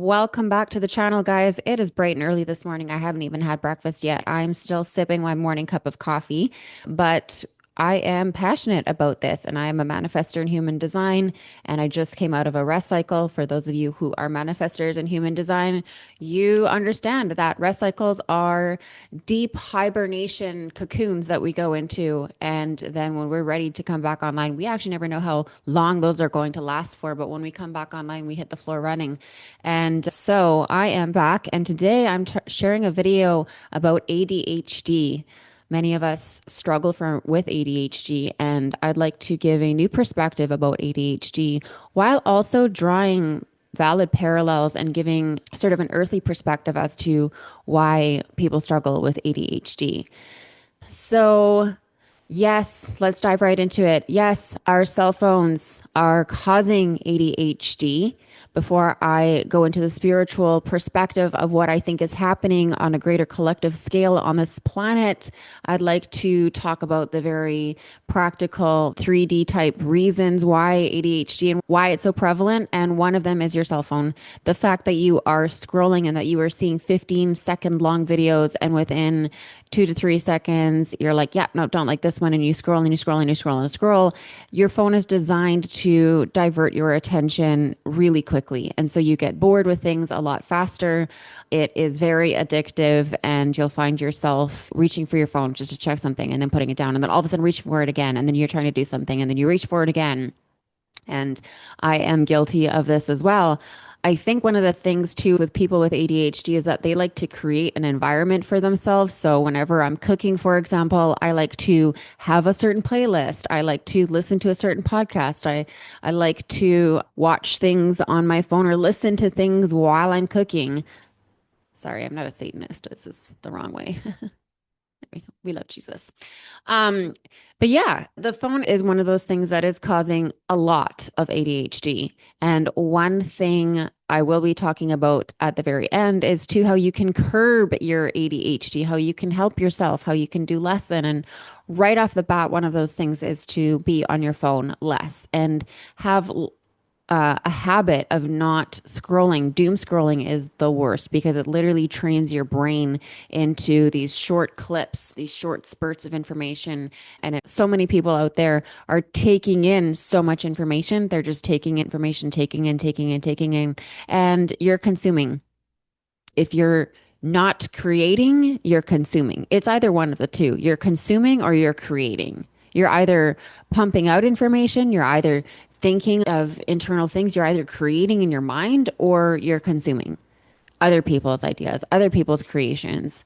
Welcome back to the channel, guys. It is bright and early this morning. I haven't even had breakfast yet. I'm still sipping my morning cup of coffee, but I am passionate about this and I am a manifester in human design. And I just came out of a rest cycle. For those of you who are manifestors in human design, you understand that rest cycles are deep hibernation cocoons that we go into. And then when we're ready to come back online, we actually never know how long those are going to last for. But when we come back online, we hit the floor running. And so I am back. And today I'm sharing a video about ADHD. Many of us struggle with ADHD, and I'd like to give a new perspective about ADHD while also drawing valid parallels and giving sort of an earthly perspective as to why people struggle with ADHD. So, yes, let's dive right into it. Yes, our cell phones are causing ADHD. Before I go into the spiritual perspective of what I think is happening on a greater collective scale on this planet, I'd like to talk about the very practical 3D type reasons why ADHD and why it's so prevalent. And one of them is your cell phone. The fact that you are scrolling and that you are seeing 15-second long videos, and within 2 to 3 seconds, you're like, yeah, no, don't like this one. And you scroll and you scroll and you scroll and you scroll. Your phone is designed to divert your attention really quickly. And so you get bored with things a lot faster. It is very addictive, and you'll find yourself reaching for your phone just to check something and then putting it down. And then all of a sudden reaching for it again. And then you're trying to do something and then you reach for it again. And I am guilty of this as well. I think one of the things too with people with ADHD is that they like to create an environment for themselves. So whenever I'm cooking, for example, I like to have a certain playlist. I like to listen to a certain podcast. I like to watch things on my phone or listen to things while I'm cooking. Sorry, I'm not a Satanist. This is the wrong way. We love Jesus. Um, but yeah, the phone is one of those things that is causing a lot of ADHD. And one thing I will be talking about at the very end is to how you can curb your ADHD, how you can help yourself, how you can do less than. And right off the bat, one of those things is to be on your phone less and have a habit of not scrolling. Doom scrolling is the worst because it literally trains your brain into these short clips, these short spurts of information. And so many people out there are taking in so much information. They're just taking information, taking in, taking in, taking in, and you're consuming. If you're not creating, you're consuming. It's either one of the two. You're consuming or you're creating. You're either pumping out information, you're either thinking of internal things, you're either creating in your mind or you're consuming other people's ideas, other people's creations.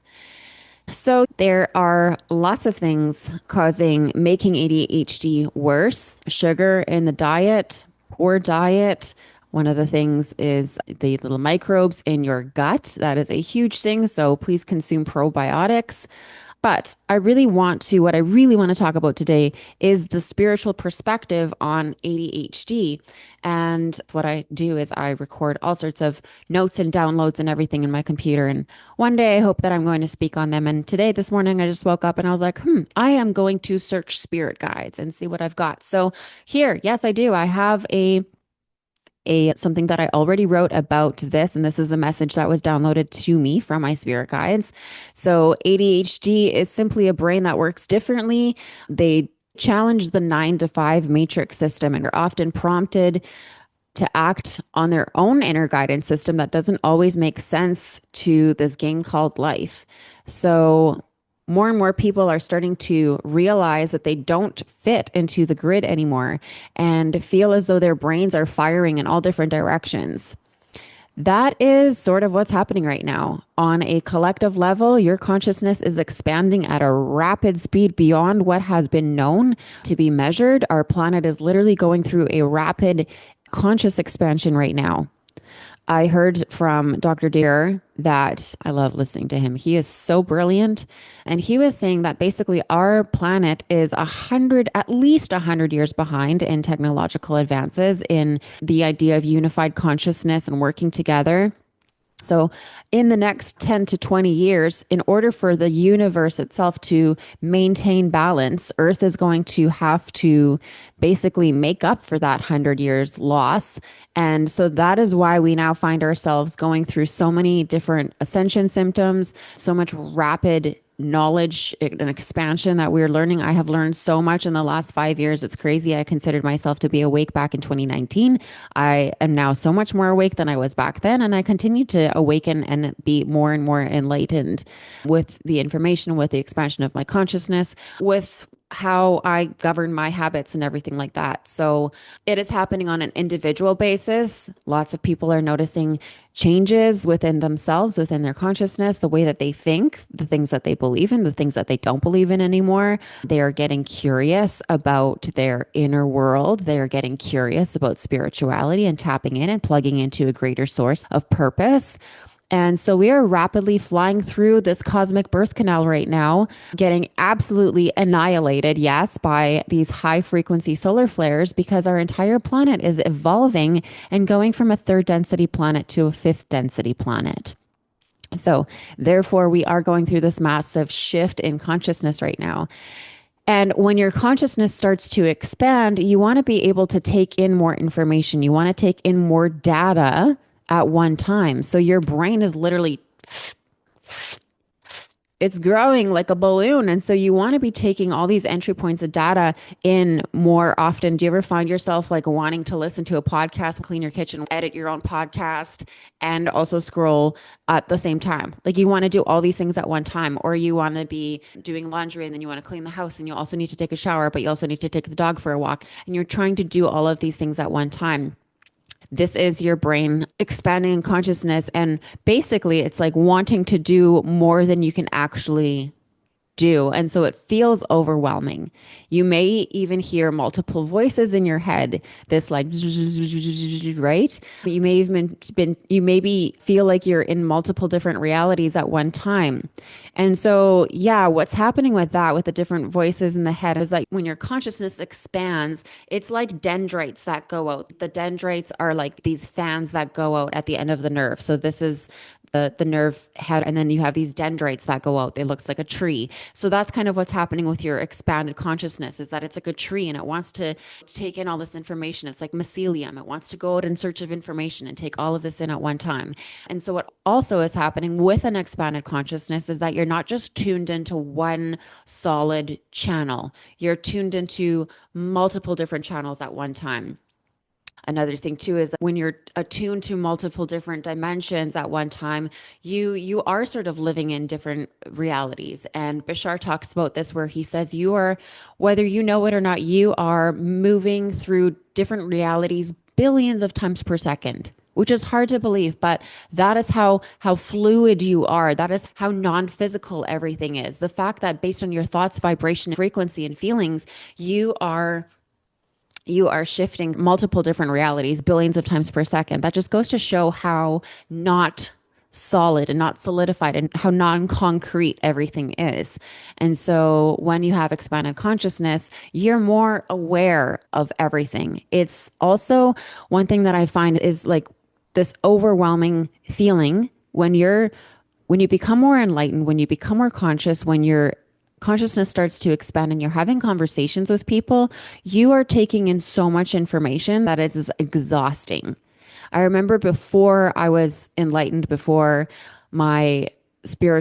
So there are lots of things making ADHD worse. Sugar in the diet, poor diet. One of the things is the little microbes in your gut. That is a huge thing. So please consume probiotics. But what I really want to talk about today is the spiritual perspective on ADHD. And what I do is I record all sorts of notes and downloads and everything in my computer. And one day I hope that I'm going to speak on them. And this morning, I just woke up and I was like, I am going to search spirit guides and see what I've got. So here, yes, I do. I have a something that I already wrote about this, and this is a message that was downloaded to me from my spirit guides. So ADHD is simply a brain that works differently. They challenge the 9 to 5 matrix system and are often prompted to act on their own inner guidance system that doesn't always make sense to this game called life. So more and more people are starting to realize that they don't fit into the grid anymore and feel as though their brains are firing in all different directions. That is sort of what's happening right now. On a collective level, your consciousness is expanding at a rapid speed beyond what has been known to be measured. Our planet is literally going through a rapid conscious expansion right now. I heard from Dr. Deer that I love listening to him. He is so brilliant. And he was saying that basically our planet is at least 100 years behind in technological advances in the idea of unified consciousness and working together. So, in the next 10 to 20 years, in order for the universe itself to maintain balance, Earth is going to have to basically make up for that 100 years loss. And so that is why we now find ourselves going through so many different ascension symptoms, so much rapid knowledge and expansion that we're learning. I have learned so much in the last 5 years. It's crazy. I considered myself to be awake back in 2019. I am now so much more awake than I was back then. And I continue to awaken and be more and more enlightened with the information, with the expansion of my consciousness, with how I govern my habits and everything like that. So it is happening on an individual basis. Lots of people are noticing changes within themselves, within their consciousness, the way that they think, the things that they believe in, the things that they don't believe in anymore. They are getting curious about their inner world. They are getting curious about spirituality and tapping in and plugging into a greater source of purpose. And so we are rapidly flying through this cosmic birth canal right now, getting absolutely annihilated, yes, by these high frequency solar flares because our entire planet is evolving and going from a third density planet to a fifth density planet. So, therefore, we are going through this massive shift in consciousness right now. And when your consciousness starts to expand, you want to be able to take in more information. You want to take in more data at one time. So your brain is literally, it's growing like a balloon. And so you want to be taking all these entry points of data in more often. Do you ever find yourself like wanting to listen to a podcast, clean your kitchen, edit your own podcast, and also scroll at the same time? Like you want to do all these things at one time, or you want to be doing laundry and then you want to clean the house and you also need to take a shower, but you also need to take the dog for a walk. And you're trying to do all of these things at one time. This is your brain expanding in consciousness. And basically, it's like wanting to do more than you can actually do. And so it feels overwhelming. You may even hear multiple voices in your head, this like, right? You may even you maybe feel like you're in multiple different realities at one time. And so, yeah, what's happening with that, with the different voices in the head is like when your consciousness expands, it's like dendrites that go out. The dendrites are like these fans that go out at the end of the nerve. So this is the nerve head, and then you have these dendrites that go out. It looks like a tree. So that's kind of what's happening with your expanded consciousness, is that it's like a tree and it wants to take in all this information. It's like mycelium. It wants to go out in search of information and take all of this in at one time. And so what also is happening with an expanded consciousness is that you're not just tuned into one solid channel. You're tuned into multiple different channels at one time. Another thing too is when you're attuned to multiple different dimensions at one time, you are sort of living in different realities. And Bashar talks about this where he says you are, whether you know it or not, you are moving through different realities billions of times per second, which is hard to believe, but that is how fluid you are. That is how non-physical everything is. The fact that based on your thoughts, vibration, frequency, and feelings, you are shifting multiple different realities billions of times per second. That just goes to show how not solid and not solidified and how non-concrete everything is. And so when you have expanded consciousness, you're more aware of everything. It's also one thing that I find is like this overwhelming feeling when you become more enlightened, when you become more conscious, when your consciousness starts to expand and you're having conversations with people, you are taking in so much information that it is exhausting. I remember before I was enlightened, before my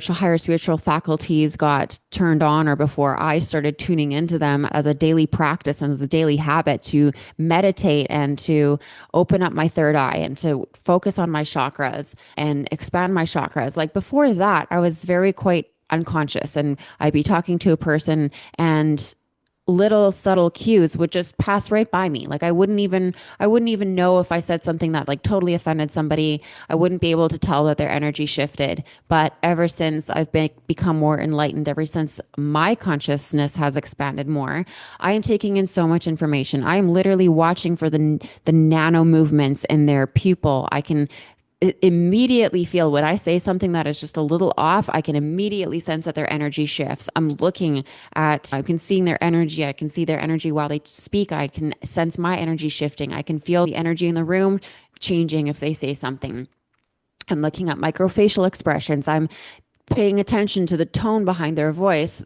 higher spiritual faculties got turned on, or before I started tuning into them as a daily practice and as a daily habit to meditate and to open up my third eye and to focus on my chakras and expand my chakras. Like before that, I was very quite unconscious, and I'd be talking to a person and little subtle cues would just pass right by me. Like I wouldn't even know if I said something that like totally offended somebody. I wouldn't be able to tell that their energy shifted. But ever since I've become more enlightened, ever since my consciousness has expanded more, I am taking in so much information. I am literally watching for the nano movements in their pupil. I can immediately feel when I say something that is just a little off. I can immediately sense that their energy shifts. I can see their energy. I can see their energy while they speak. I can sense my energy shifting. I can feel the energy in the room changing if they say something. I'm looking at microfacial expressions. I'm paying attention to the tone behind their voice.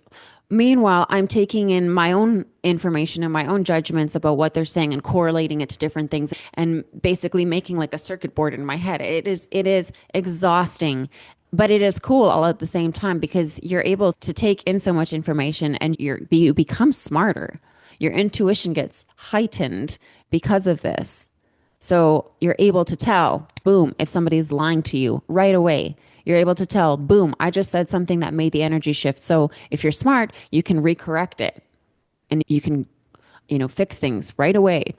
Meanwhile, I'm taking in my own information and my own judgments about what they're saying and correlating it to different things and basically making like a circuit board in my head. It is exhausting, but it is cool all at the same time because you're able to take in so much information and you become smarter. Your intuition gets heightened because of this. So you're able to tell, boom, if somebody's lying to you right away. You're able to tell, boom, I just said something that made the energy shift. So if you're smart, you can recorrect it and you can, fix things right away.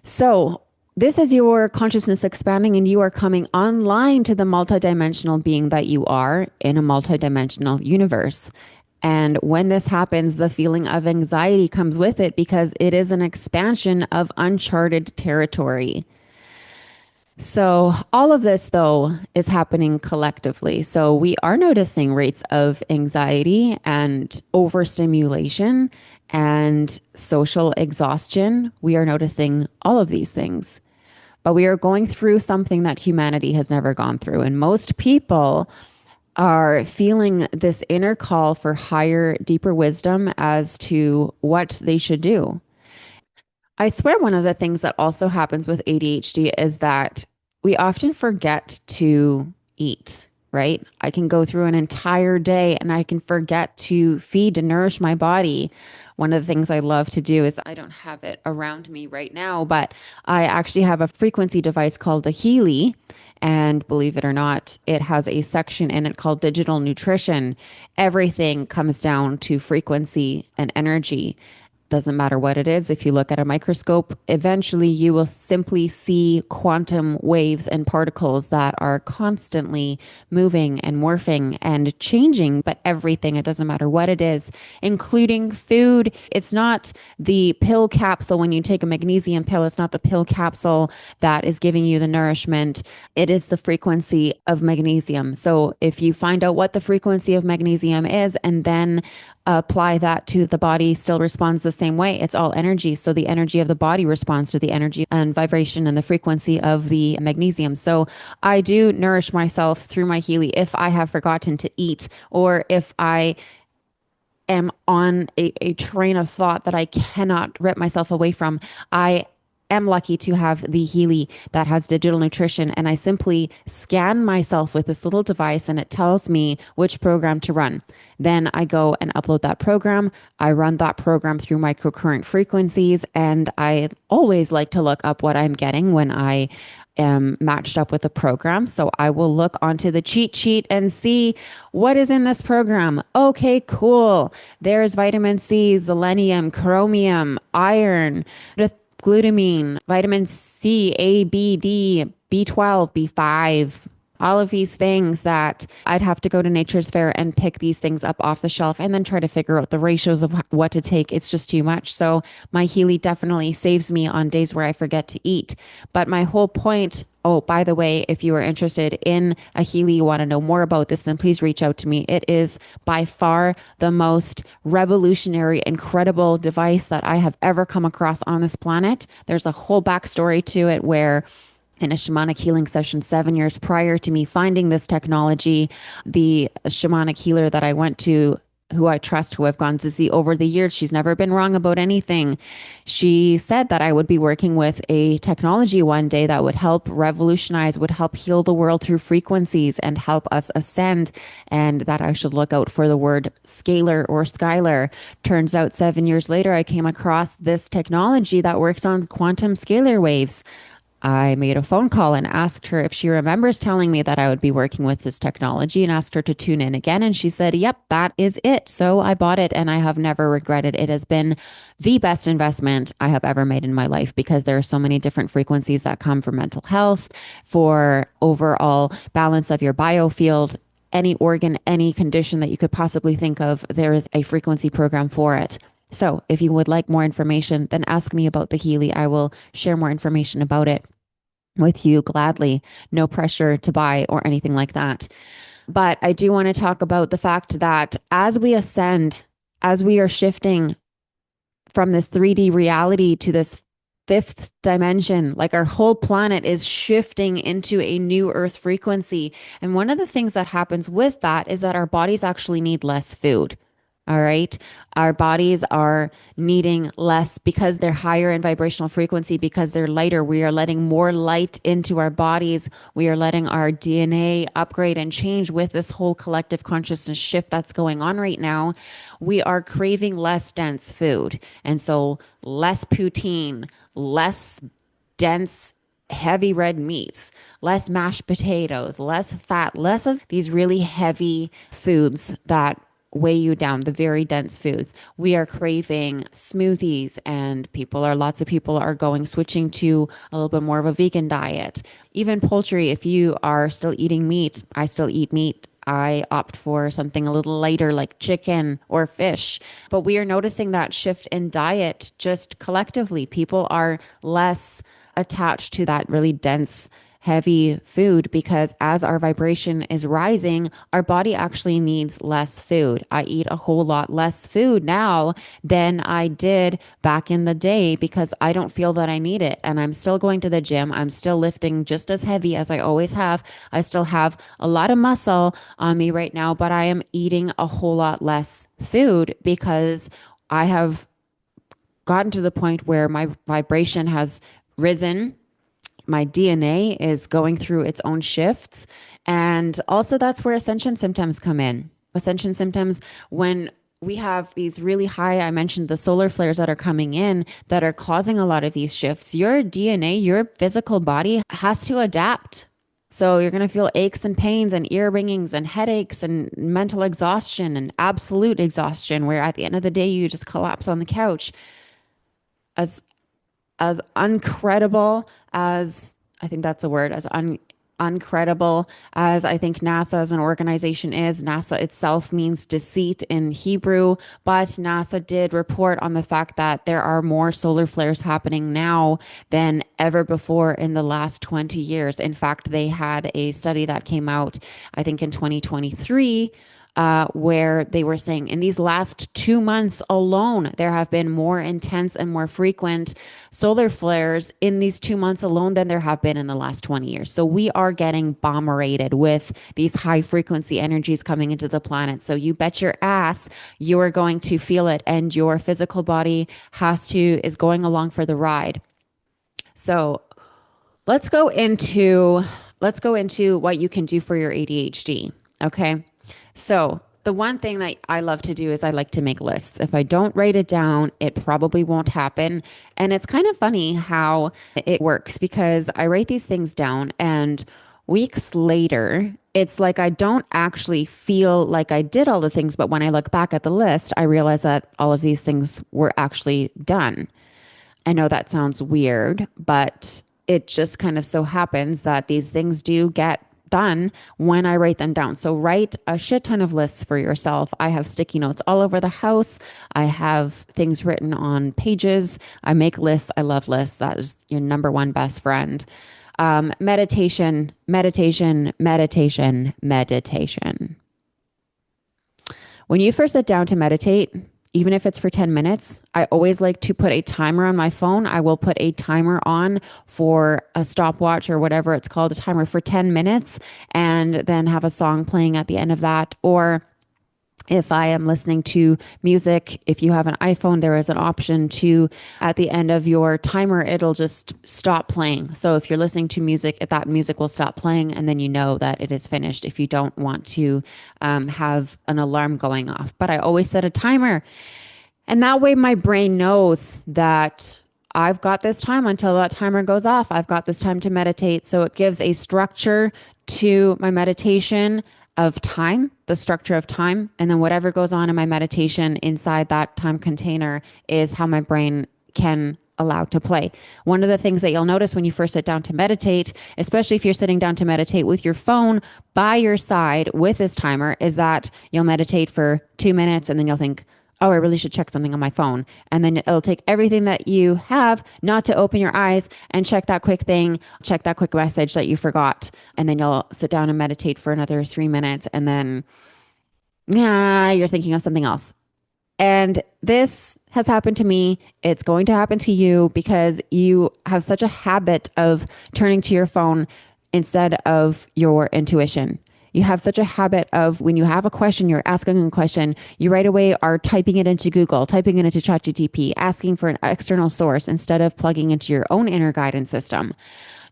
So this is your consciousness expanding and you are coming online to the multidimensional being that you are in a multidimensional universe. And when this happens, the feeling of anxiety comes with it because it is an expansion of uncharted territory. So, all of this, though, is happening collectively. So, we are noticing rates of anxiety and overstimulation and social exhaustion. We are noticing all of these things. But we are going through something that humanity has never gone through. And most people are feeling this inner call for higher, deeper wisdom as to what they should do. I swear one of the things that also happens with ADHD is that we often forget to eat, right? I can go through an entire day and I can forget to feed and nourish my body. One of the things I love to do is I don't have it around me right now, but I actually have a frequency device called the Healy. And believe it or not, it has a section in it called digital nutrition. Everything comes down to frequency and energy. Doesn't matter what it is. If you look at a microscope, eventually you will simply see quantum waves and particles that are constantly moving and morphing and changing, but everything, it doesn't matter what it is, including food. It's not the pill capsule when you take a magnesium pill, it's not the pill capsule that is giving you the nourishment. It is the frequency of magnesium. So if you find out what the frequency of magnesium is and then apply that to the body, still responds the same way. It's all energy. So the energy of the body responds to the energy and vibration and the frequency of the magnesium. So I do nourish myself through my Healy if I have forgotten to eat or if I am on a train of thought that I cannot rip myself away from. I am lucky to have the Healy that has digital nutrition, and I simply scan myself with this little device and it tells me which program to run. Then I go and upload that program. I run that program through microcurrent frequencies, and I always like to look up what I'm getting when I am matched up with a program. So I will look onto the cheat sheet and see what is in this program. Okay, cool. There's vitamin C, selenium, chromium, iron, glutamine, vitamin C, A, B, D, B12, B5, all of these things that I'd have to go to Nature's Fair and pick these things up off the shelf and then try to figure out the ratios of what to take. It's just too much. So my Healy definitely saves me on days where I forget to eat. But my whole point, oh, by the way, if you are interested in a Healy, you want to know more about this, then please reach out to me. It is by far the most revolutionary, incredible device that I have ever come across on this planet. There's a whole backstory to it where in a shamanic healing session 7 years prior to me finding this technology, the shamanic healer that I went to, who I trust, who I've gone to see over the years, she's never been wrong about anything. She said that I would be working with a technology one day that would help revolutionize, would help heal the world through frequencies and help us ascend, and that I should look out for the word scalar or skylar. Turns out 7 years later, I came across this technology that works on quantum scalar waves. I made a phone call and asked her if she remembers telling me that I would be working with this technology and asked her to tune in again. And she said, yep, that is it. So I bought it and I have never regretted. It has been the best investment I have ever made in my life because there are so many different frequencies that come for mental health, for overall balance of your biofield. Any organ, any condition that you could possibly think of, there is a frequency program for it. So if you would like more information, then ask me about the Healy. I will share more information about it with you gladly. No pressure to buy or anything like that. But I do want to talk about the fact that as we ascend, as we are shifting from this 3D reality to this fifth dimension. Like our whole planet is shifting into a new earth frequency. And one of the things that happens with that is that our bodies actually need less food. All right. Our bodies are needing less because they're higher in vibrational frequency, because they're lighter. We are letting more light into our bodies. We are letting our DNA upgrade and change with this whole collective consciousness shift that's going on right now. We are craving less dense food. And so less poutine, less dense, heavy red meats, less mashed potatoes, less fat, less of these really heavy foods that weigh you down, the very dense foods. We are craving smoothies, and lots of people are switching to a little bit more of a vegan diet. Even poultry, if you are still eating meat, I still eat meat. I opt for something a little lighter like chicken or fish. But we are noticing that shift in diet just collectively. People are less attached to that really dense, heavy food because as our vibration is rising, our body actually needs less food. I eat a whole lot less food now than I did back in the day because I don't feel that I need it. And I'm still going to the gym. I'm still lifting just as heavy as I always have. I still have a lot of muscle on me right now, but I am eating a whole lot less food because I have gotten to the point where my vibration has risen. My DNA is going through its own shifts. And also, that's where ascension symptoms come in. Ascension symptoms, when we have these really high, I mentioned the solar flares that are coming in that are causing a lot of these shifts. Your DNA, your physical body has to adapt. So you're going to feel aches and pains and ear ringings and headaches and mental exhaustion and absolute exhaustion, where at the end of the day, you just collapse on the couch. As as uncredible as I think that's a word, uncredible as I think NASA as an organization is. NASA itself means deceit in Hebrew, but NASA did report on the fact that there are more solar flares happening now than ever before in the last 20 years. In fact, they had a study that came out, I think in 2023, where they were saying in these last 2 months alone, there have been more intense and more frequent solar flares in these 2 months alone than there have been in the last 20 years. So we are getting bombarded with these high frequency energies coming into the planet. So you bet your ass you are going to feel it, and your physical body is going along for the ride. So let's go into what you can do for your ADHD. Okay. So the one thing that I love to do is I like to make lists. If I don't write it down, it probably won't happen. And it's kind of funny how it works because I write these things down and weeks later, it's like I don't actually feel like I did all the things. But when I look back at the list, I realize that all of these things were actually done. I know that sounds weird, but it just kind of so happens that these things do get done when I write them down. So write a shit ton of lists for yourself. I have sticky notes all over the house. I have things written on pages. I make lists. I love lists. That is your number one best friend. Meditation, meditation, meditation, meditation. When you first sit down to meditate, even if it's for 10 minutes, I always like to put a timer on my phone. I will put a timer on for a stopwatch or whatever it's called, a timer for 10 minutes, and then have a song playing at the end of that. Or if I am listening to music, if you have an iPhone, there is an option to, at the end of your timer, it'll just stop playing. So if you're listening to music, that music will stop playing, and then you know that it is finished if you don't want to have an alarm going off. But I always set a timer. And that way my brain knows that I've got this time until that timer goes off. I've got this time to meditate. So it gives a structure to my meditation of time, the structure of time, and then whatever goes on in my meditation inside that time container is how my brain can allow to play. One of the things that you'll notice when you first sit down to meditate, especially if you're sitting down to meditate with your phone by your side with this timer, is that you'll meditate for 2 minutes and then you'll think, oh, I really should check something on my phone. And then it'll take everything that you have not to open your eyes and check that quick thing, check that quick message that you forgot. And then you'll sit down and meditate for another 3 minutes. And then, yeah, you're thinking of something else. And this has happened to me. It's going to happen to you because you have such a habit of turning to your phone instead of your intuition. You have such a habit of when you have a question, you're asking a question, you right away are typing it into Google, typing it into ChatGPT, asking for an external source instead of plugging into your own inner guidance system.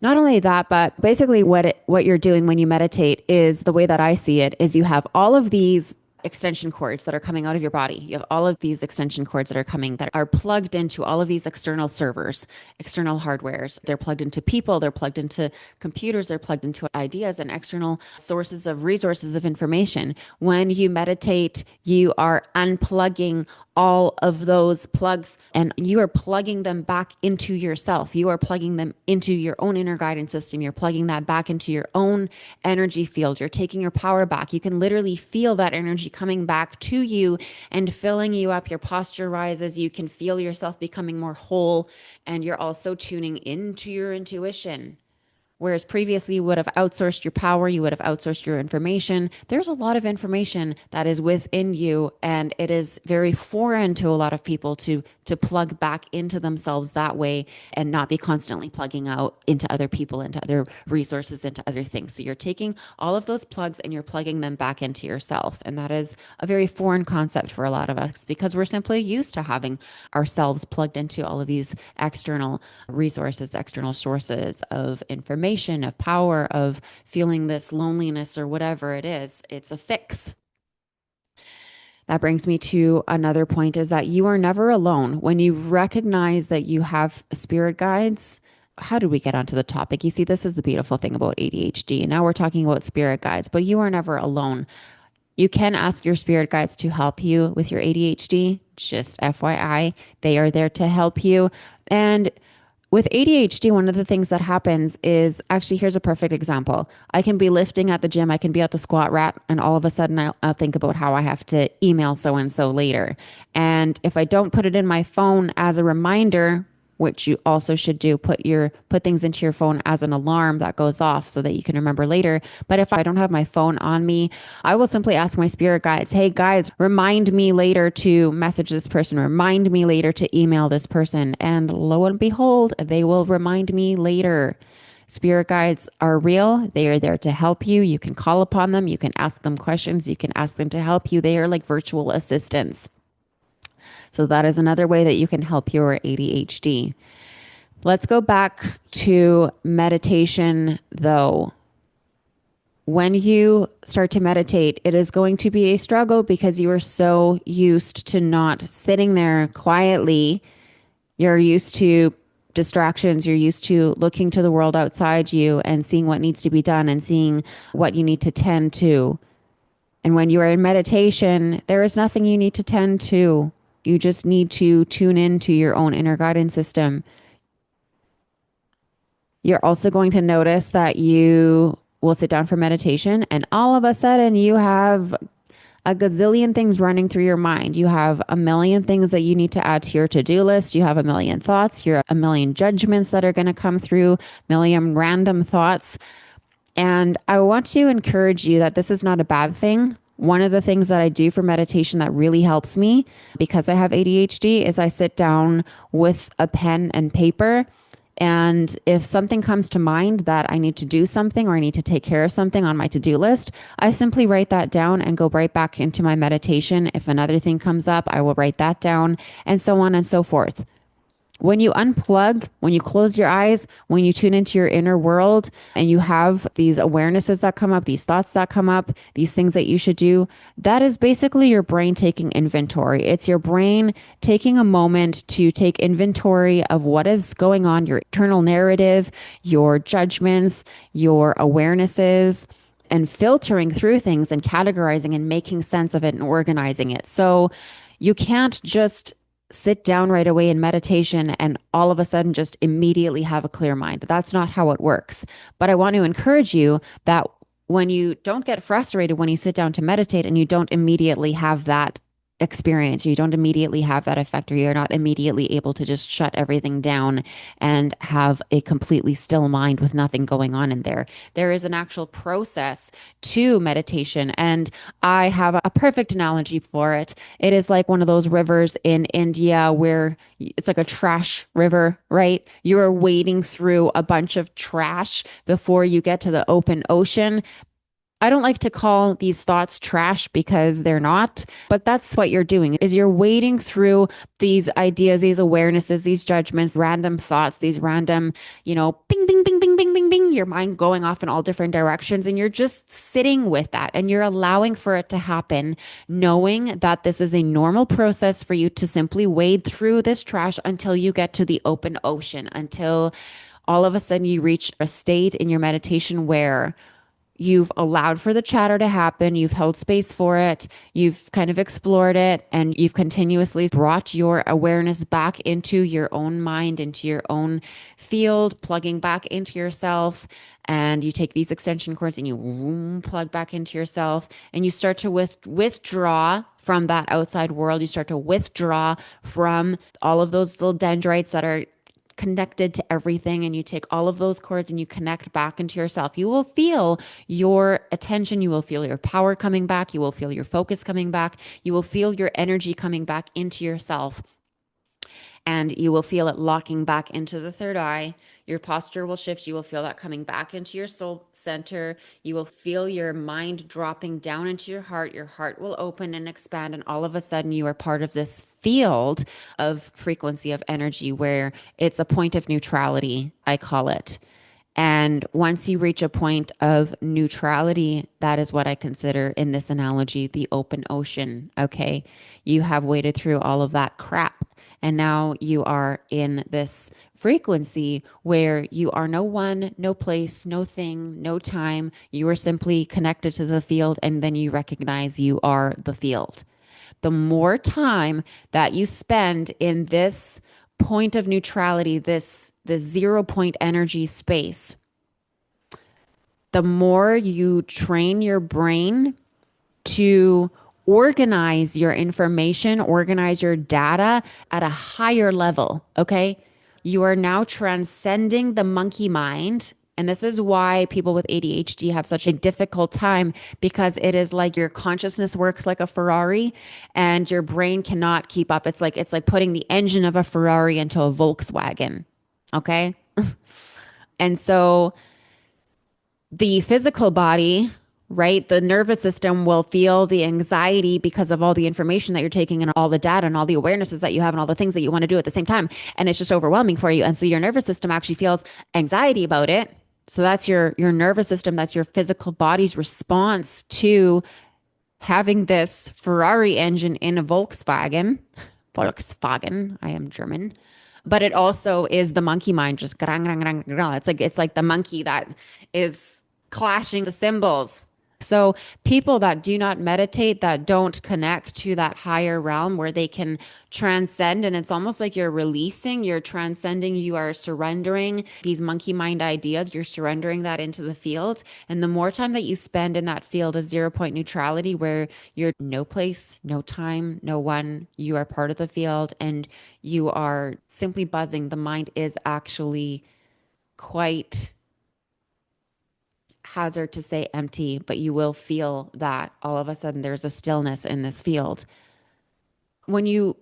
Not only that, but basically what you're doing when you meditate is the way that I see it is you have all of these extension cords that are coming out of your body. You have all of these extension cords that are coming that are plugged into all of these external servers, external hardwares. They're plugged into people, they're plugged into computers, they're plugged into ideas and external sources of resources of information. When you meditate, you are unplugging all of those plugs and you are plugging them back into yourself. You are plugging them into your own inner guidance system. You're plugging that back into your own energy field. You're taking your power back. You can literally feel that energy coming back to you and filling you up. Your posture rises. You can feel yourself becoming more whole. And you're also tuning into your intuition. Whereas previously you would have outsourced your power, you would have outsourced your information. There's a lot of information that is within you, and it is very foreign to a lot of people to plug back into themselves that way and not be constantly plugging out into other people, into other resources, into other things. So you're taking all of those plugs and you're plugging them back into yourself. And that is a very foreign concept for a lot of us because we're simply used to having ourselves plugged into all of these external resources, external sources of information, of power, of feeling this loneliness or whatever it is. It's a fix. That brings me to another point is that you are never alone. When you recognize that you have spirit guides, how did we get onto the topic? You see, this is the beautiful thing about ADHD. Now we're talking about spirit guides, but you are never alone. You can ask your spirit guides to help you with your ADHD. Just FYI, they are there to help you. And with ADHD, one of the things that happens is actually, here's a perfect example. I can be lifting at the gym, I can be at the squat rack, and all of a sudden I'll think about how I have to email so and so later. And if I don't put it in my phone as a reminder, which you also should do, put things into your phone as an alarm that goes off so that you can remember later. But if I don't have my phone on me, I will simply ask my spirit guides, hey guides, remind me later to message this person, remind me later to email this person. And lo and behold, they will remind me later. Spirit guides are real. They are there to help you. You can call upon them. You can ask them questions. You can ask them to help you. They are like virtual assistants. So that is another way that you can help your ADHD. Let's go back to meditation though. When you start to meditate, it is going to be a struggle because you are so used to not sitting there quietly. You're used to distractions. You're used to looking to the world outside you and seeing what needs to be done and seeing what you need to tend to. And when you are in meditation, there is nothing you need to tend to. You just need to tune into your own inner guidance system. You're also going to notice that you will sit down for meditation and all of a sudden you have a gazillion things running through your mind. You have a million things that you need to add to your to-do list. You have a million thoughts. You're a million judgments that are going to come through, million random thoughts. And I want to encourage you that this is not a bad thing. One of the things that I do for meditation that really helps me because I have ADHD is I sit down with a pen and paper. And if something comes to mind that I need to do something or I need to take care of something on my to-do list, I simply write that down and go right back into my meditation. If another thing comes up, I will write that down and so on and so forth. When you unplug, when you close your eyes, when you tune into your inner world and you have these awarenesses that come up, these thoughts that come up, these things that you should do, that is basically your brain taking inventory. It's your brain taking a moment to take inventory of what is going on, your internal narrative, your judgments, your awarenesses, and filtering through things and categorizing and making sense of it and organizing it. So you can't just sit down right away in meditation and all of a sudden just immediately have a clear mind. That's not how it works. But I want to encourage you that when you don't get frustrated when you sit down to meditate and you don't immediately have that experience. You don't immediately have that effect, or you're not immediately able to just shut everything down and have a completely still mind with nothing going on in there. There is an actual process to meditation. And I have a perfect analogy for it. It is like one of those rivers in India where it's like a trash river, right? You are wading through a bunch of trash before you get to the open ocean. I don't like to call these thoughts trash because they're not, but that's what you're doing is you're wading through these ideas, these awarenesses, these judgments, random thoughts, these random, bing, bing, bing, bing, bing, bing, bing, your mind going off in all different directions. And you're just sitting with that and you're allowing for it to happen, knowing that this is a normal process for you to simply wade through this trash until you get to the open ocean, until all of a sudden you reach a state in your meditation where you've allowed for the chatter to happen, you've held space for it, you've kind of explored it, and you've continuously brought your awareness back into your own mind, into your own field, plugging back into yourself. And you take these extension cords and you plug back into yourself, and you start to withdraw from that outside world. You start to withdraw from all of those little dendrites that are connected to everything, and you take all of those cords and you connect back into yourself. You will feel your attention, you will feel your power coming back, you will feel your focus coming back, you will feel your energy coming back into yourself, and you will feel it locking back into the third eye. Your posture will shift. You will feel that coming back into your soul center. You will feel your mind dropping down into your heart. Your heart will open and expand. And all of a sudden, you are part of this field of frequency of energy where it's a point of neutrality, I call it. And once you reach a point of neutrality, that is what I consider in this analogy the open ocean. Okay. You have waded through all of that crap. And now you are in this frequency where you are no one, no place, no thing, no time. You are simply connected to the field, and then you recognize you are the field. The more time that you spend in this point of neutrality, the 0 point energy space, the more you train your brain to organize your information, organize your data at a higher level. Okay. You are now transcending the monkey mind. And this is why people with ADHD have such a difficult time, because it is like your consciousness works like a Ferrari and your brain cannot keep up. It's like putting the engine of a Ferrari into a Volkswagen. Okay. And so the physical body, right? The nervous system will feel the anxiety because of all the information that you're taking and all the data and all the awarenesses that you have and all the things that you want to do at the same time. And it's just overwhelming for you. And so your nervous system actually feels anxiety about it. So that's your nervous system. That's your physical body's response to having this Ferrari engine in a Volkswagen. Volkswagen. I am German. But it also is the monkey mind just grang, grang, grang, grang. It's like the monkey that is clashing the cymbals. So people that do not meditate, that don't connect to that higher realm where they can transcend, and it's almost like you're releasing, you're transcending, you are surrendering these monkey mind ideas, you're surrendering that into the field. And the more time that you spend in that field of 0 point neutrality, where you're no place, no time, no one, you are part of the field and you are simply buzzing. The mind is actually quite hazard to say empty, but you will feel that all of a sudden there's a stillness in this field. When you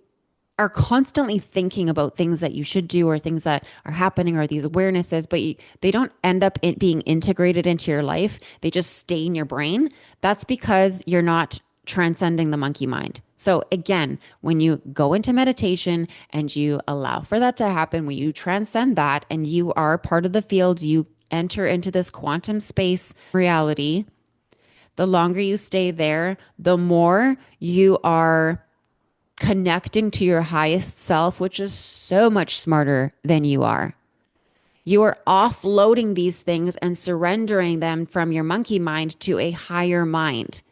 are constantly thinking about things that you should do or things that are happening or these awarenesses, but they don't end up being integrated into your life, they just stay in your brain. That's because you're not transcending the monkey mind. So again, when you go into meditation and you allow for that to happen, when you transcend that and you are part of the field, you enter into this quantum space reality. The longer you stay there, the more you are connecting to your highest self, which is so much smarter than you are. You are offloading these things and surrendering them from your monkey mind to a higher mind.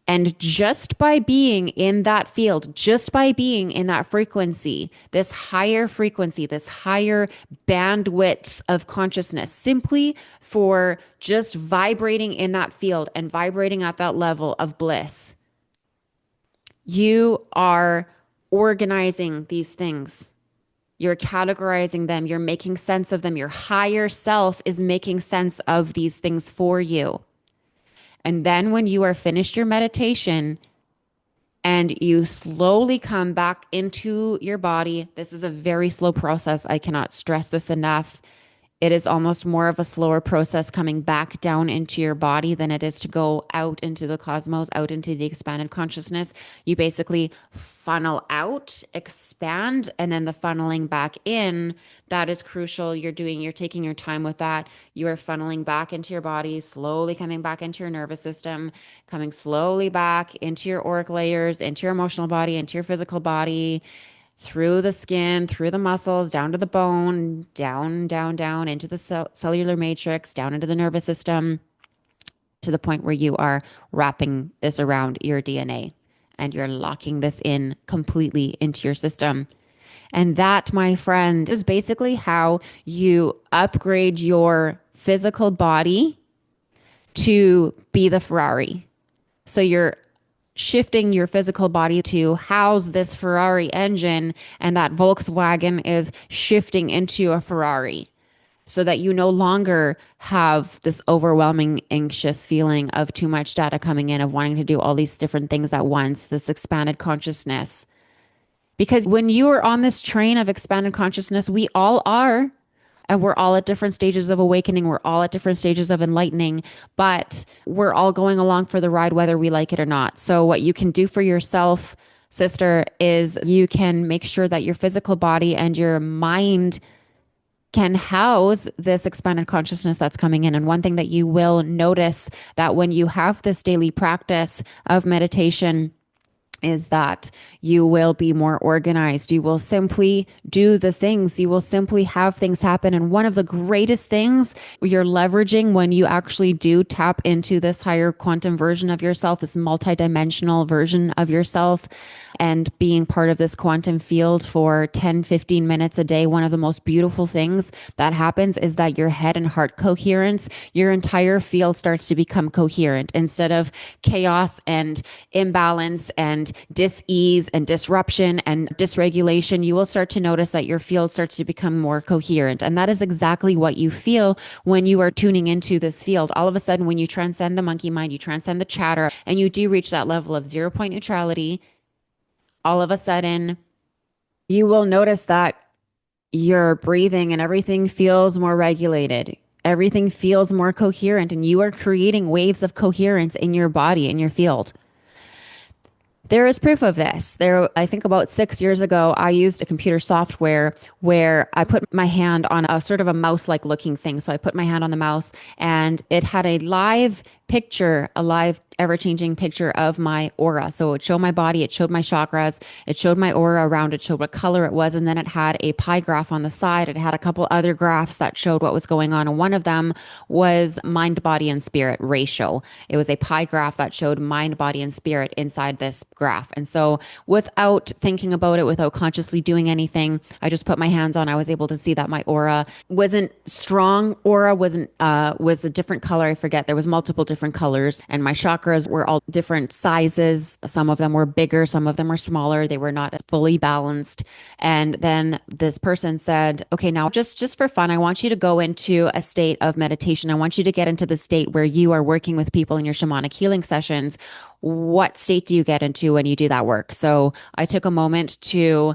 And just by being in that field, just by being in that frequency, this higher frequency, this higher bandwidth of consciousness, simply for just vibrating in that field and vibrating at that level of bliss, You are organizing these things. You're categorizing them. You're making sense of them. Your higher self is making sense of these things for you. And then when you are finished your meditation and you slowly come back into your body, this is a very slow process. I cannot stress this enough. It is almost more of a slower process coming back down into your body than it is to go out into the cosmos, out into the expanded consciousness. You basically funnel out, expand, and then the funneling back in, that is crucial. You're taking your time with that. You are funneling back into your body, slowly coming back into your nervous system, coming slowly back into your auric layers, into your emotional body, into your physical body, through the skin, through the muscles, down to the bone, down, down, down into the cellular matrix, down into the nervous system, to the point where you are wrapping this around your DNA and you're locking this in completely into your system. And that, my friend, is basically how you upgrade your physical body to be the Ferrari. So you're shifting your physical body to house this Ferrari engine, and that Volkswagen is shifting into a Ferrari so that you no longer have this overwhelming, anxious feeling of too much data coming in, of wanting to do all these different things at once, this expanded consciousness. Because when you are on this train of expanded consciousness, we all are. And we're all at different stages of awakening. We're all at different stages of enlightening, but we're all going along for the ride, whether we like it or not. So, what you can do for yourself, sister, is you can make sure that your physical body and your mind can house this expanded consciousness that's coming in. And one thing that you will notice that when you have this daily practice of meditation, is that you will be more organized. You will simply do the things. You will simply have things happen. And one of the greatest things you're leveraging when you actually do tap into this higher quantum version of yourself, this multidimensional version of yourself, and being part of this quantum field for 10, 15 minutes a day, one of the most beautiful things that happens is that your head and heart coherence, your entire field starts to become coherent instead of chaos and imbalance and dis-ease and disruption and dysregulation. You will start to notice that your field starts to become more coherent. And that is exactly what you feel when you are tuning into this field. All of a sudden, when you transcend the monkey mind, you transcend the chatter, and you do reach that level of 0 point neutrality, all of a sudden you will notice that your breathing and everything feels more regulated. Everything feels more coherent, and you are creating waves of coherence in your body, in your field. There is proof of this. I think about 6 years ago, I used a computer software where I put my hand on a sort of a mouse-like looking thing. So I put my hand on the mouse, and it had a live picture, a live ever-changing picture of my aura. So it showed my body, it showed my chakras, it showed my aura around, it showed what color it was, and then it had a pie graph on the side. It had a couple other graphs that showed what was going on, and one of them was mind, body, and spirit ratio. It was a pie graph that showed mind, body, and spirit inside this graph. And so without thinking about it, without consciously doing anything, I just put my hands on. I was able to see that my aura wasn't strong. Aura wasn't was a different color. I forget. There was multiple different colors, and my chakras were all different sizes. Some of them were bigger, some of them were smaller. They were not fully balanced. And then this person said, okay, now just for fun, I want you to go into a state of meditation. I want you to get into the state where you are working with people in your shamanic healing sessions. What state do you get into when you do that work? So I took a moment to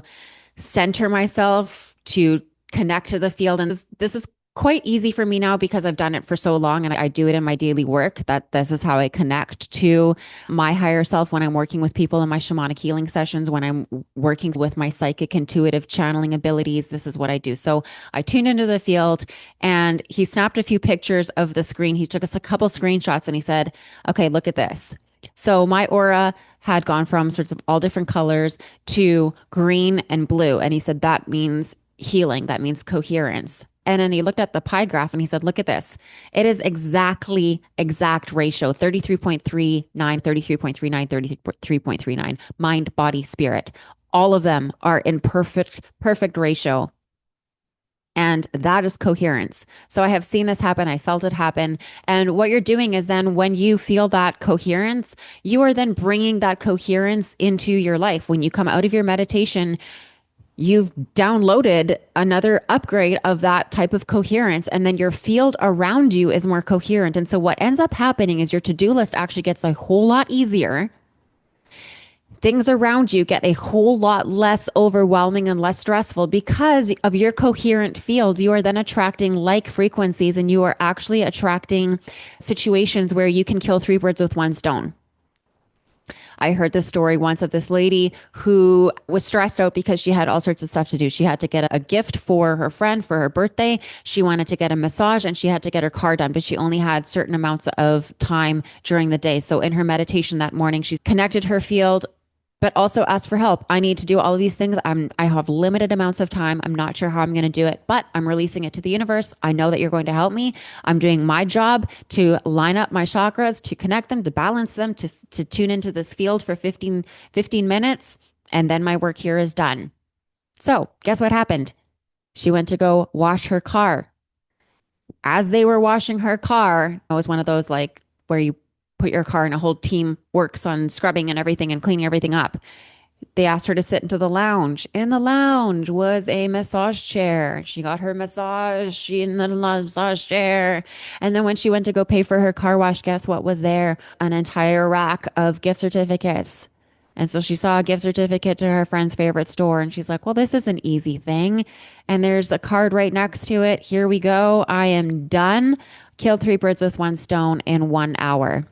center myself, to connect to the field. And this is quite easy for me now because I've done it for so long, and I do it in my daily work, that this is how I connect to my higher self when I'm working with people in my shamanic healing sessions, when I'm working with my psychic intuitive channeling abilities. This is what I do. So I tuned into the field, and he snapped a few pictures of the screen. He took us a couple screenshots, and he said, okay, look at this. So my aura had gone from sorts of all different colors to green and blue. And he said, that means healing. That means coherence. And then he looked at the pie graph and he said, look at this. It is exact ratio, 33.39, 33.39, 33.39, mind, body, spirit. All of them are in perfect ratio. And that is coherence. So I have seen this happen. I felt it happen. And what you're doing is then when you feel that coherence, you are then bringing that coherence into your life. When you come out of your meditation, you've downloaded another upgrade of that type of coherence. And then your field around you is more coherent. And so what ends up happening is your to-do list actually gets a whole lot easier. Things around you get a whole lot less overwhelming and less stressful because of your coherent field. You are then attracting like frequencies and you are actually attracting situations where you can kill three birds with one stone. I heard this story once of this lady who was stressed out because she had all sorts of stuff to do. She had to get a gift for her friend for her birthday. She wanted to get a massage and she had to get her car done, but she only had certain amounts of time during the day. So in her meditation that morning, she connected her field but also ask for help. I need to do all of these things. I have limited amounts of time. I'm not sure how I'm going to do it, but I'm releasing it to the universe. I know that you're going to help me. I'm doing my job to line up my chakras, to connect them, to balance them, to tune into this field for 15 minutes. And then my work here is done. So guess what happened? She went to go wash her car. As they were washing her car, it was one of those like where you put your car and a whole team works on scrubbing and everything and cleaning everything up. They asked her to sit into the lounge. In the lounge was a massage chair. She got her massage in the massage chair. And then when she went to go pay for her car wash, guess what was there? An entire rack of gift certificates. And so she saw a gift certificate to her friend's favorite store. And she's like, well, this is an easy thing. And there's a card right next to it. Here we go. I am done. Killed three birds with one stone in 1 hour.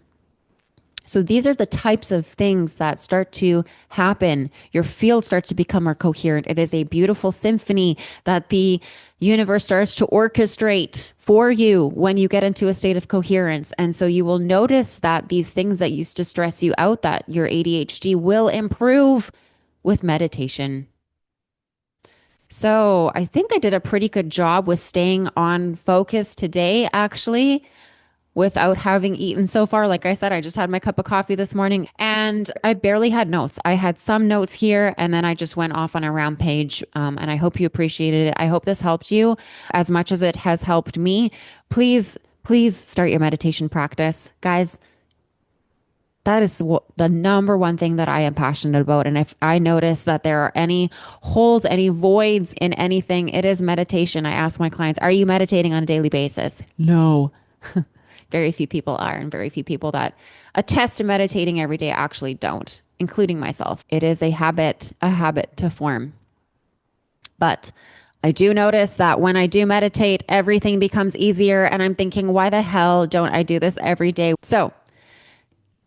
So these are the types of things that start to happen. Your field starts to become more coherent. It is a beautiful symphony that the universe starts to orchestrate for you when you get into a state of coherence. And so you will notice that these things that used to stress you out, that your ADHD will improve with meditation. So I think I did a pretty good job with staying on focus today, actually, without having eaten so far. Like I said, I just had my cup of coffee this morning and I barely had notes. I had some notes here and then I just went off on a rampage. And I hope you appreciated it. I hope this helped you as much as it has helped me. Please, please start your meditation practice. Guys, that is the number one thing that I am passionate about. And if I notice that there are any holes, any voids in anything, it is meditation. I ask my clients, are you meditating on a daily basis? No. Very few people are, and very few people that attest to meditating every day actually don't, including myself. It is a habit to form. But I do notice that when I do meditate, everything becomes easier. And I'm thinking, why the hell don't I do this every day? So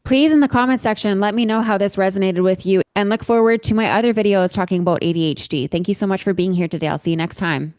please, in the comment section, let me know how this resonated with you and look forward to my other videos talking about ADHD. Thank you so much for being here today. I'll see you next time.